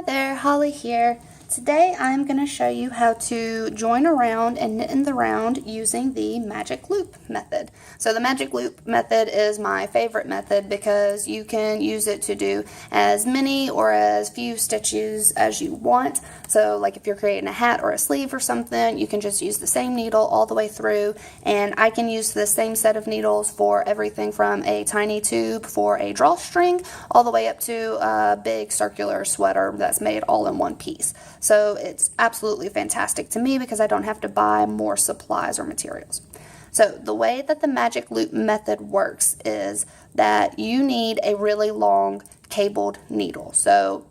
Hi there, Holly here. Today I'm going to show you how to join around and knit in the round using the magic loop method. So the magic loop method is my favorite method because you can use it to do as many or as few stitches as you want. So like if you're creating a hat or a sleeve or something, you can just use the same needle all the way through, and I can use the same set of needles for everything from a tiny tube for a drawstring all the way up to a big circular sweater that's made all in one piece. So it's absolutely fantastic to me because I don't have to buy more supplies or materials. So the way that the magic loop method works is that you need a really long cabled needle. So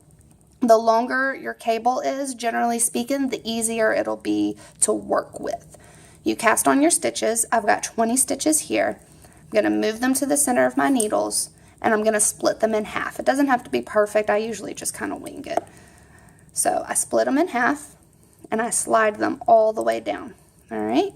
the longer your cable is, generally speaking, the easier it'll be to work with. You cast on your stitches. I've got 20 stitches here. I'm going to move them to the center of my needles, and I'm going to split them in half. It doesn't have to be perfect. I usually just kind of wing it. So I split them in half, and I slide them all the way down. All right.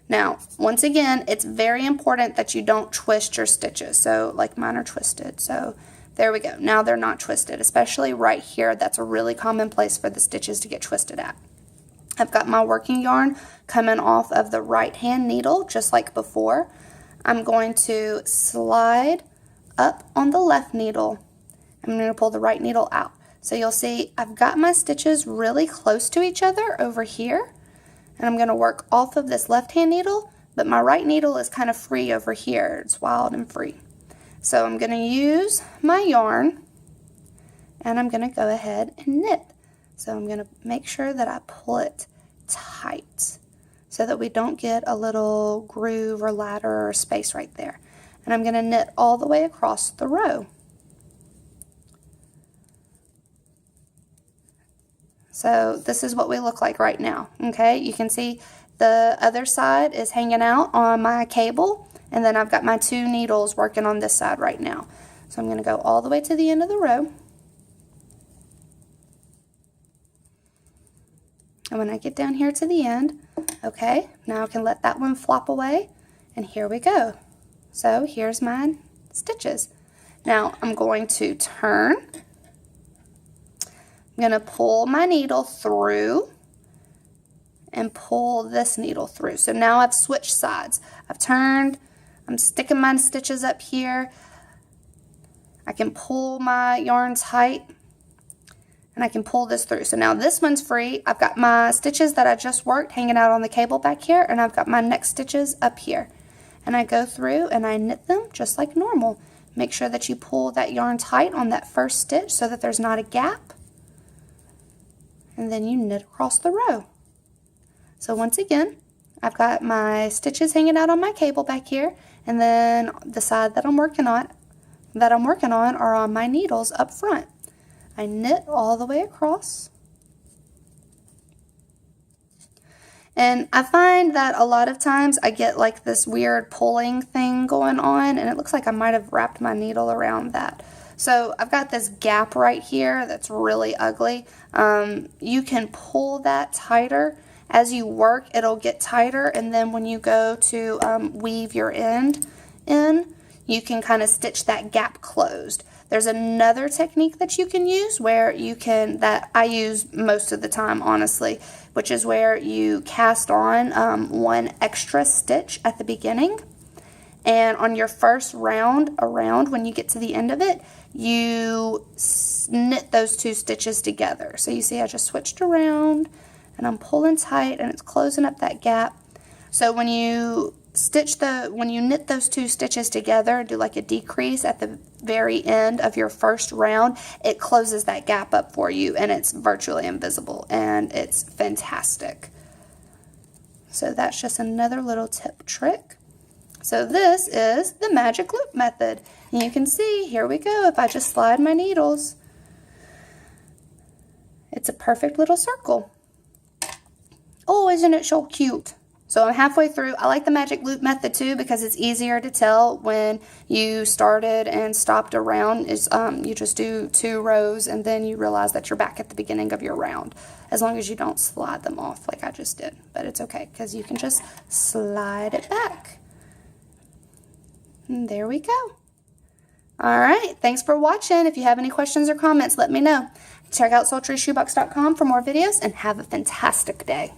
Now, once again, it's very important that you don't twist your stitches. So like mine are twisted. So there we go. Now they're not twisted, especially right here. That's a really common place for the stitches to get twisted at. I've got my working yarn coming off of the right hand needle, just like before. I'm going to slide up on the left needle. I'm going to pull the right needle out. So you'll see I've got my stitches really close to each other over here, and I'm going to work off of this left hand needle, but my right needle is kind of free over here. It's wild and free. So I'm going to use my yarn, and I'm going to go ahead and knit. So I'm going to make sure that I pull it tight so that we don't get a little groove or ladder or space right there. And I'm going to knit all the way across the row. So this is what we look like right now, okay? You can see the other side is hanging out on my cable, and then I've got my two needles working on this side right now. So I'm going to go all the way to the end of the row. And when I get down here to the end, okay, now I can let that one flop away, and here we go. So here's my stitches. Now I'm going to turn. I'm going to pull my needle through and pull this needle through. So now I've switched sides. I've turned. I'm sticking my stitches up here. I can pull my yarn tight, and I can pull this through. So now this one's free. I've got my stitches that I just worked hanging out on the cable back here, and I've got my next stitches up here. And I go through and I knit them just like normal. Make sure that you pull that yarn tight on that first stitch so that there's not a gap. And then you knit across the row. So once again, I've got my stitches hanging out on my cable back here, and then the side that I'm working on are on my needles up front. I knit all the way across. And I find that a lot of times I get like this weird pulling thing going on, and it looks like I might have wrapped my needle around that. So I've got this gap right here that's really ugly. You can pull that tighter. As you work, it'll get tighter, and then when you go to weave your end in, you can kind of stitch that gap closed. There's another technique that you can use where you can, that I use most of the time honestly, which is where you cast on one extra stitch at the beginning, and on your first round around, when you get to the end of it, you knit those two stitches together. So you see I just switched around, and I'm pulling tight, and it's closing up that gap. So when you knit those two stitches together, do like a decrease at the very end of your first round, it closes that gap up for you, and it's virtually invisible, and it's fantastic. So that's just another little tip trick. So this is the magic loop method. And you can see, here we go, if I just slide my needles, it's a perfect little circle. Oh, isn't it so cute? So I'm halfway through. I like the magic loop method too because it's easier to tell when you started and stopped a round. You just do 2 rows, and then you realize that you're back at the beginning of your round, as long as you don't slide them off like I just did. But it's okay because you can just slide it back. And there we go. All right, thanks for watching. If you have any questions or comments, let me know. Check out SultryShoebox.com for more videos and have a fantastic day.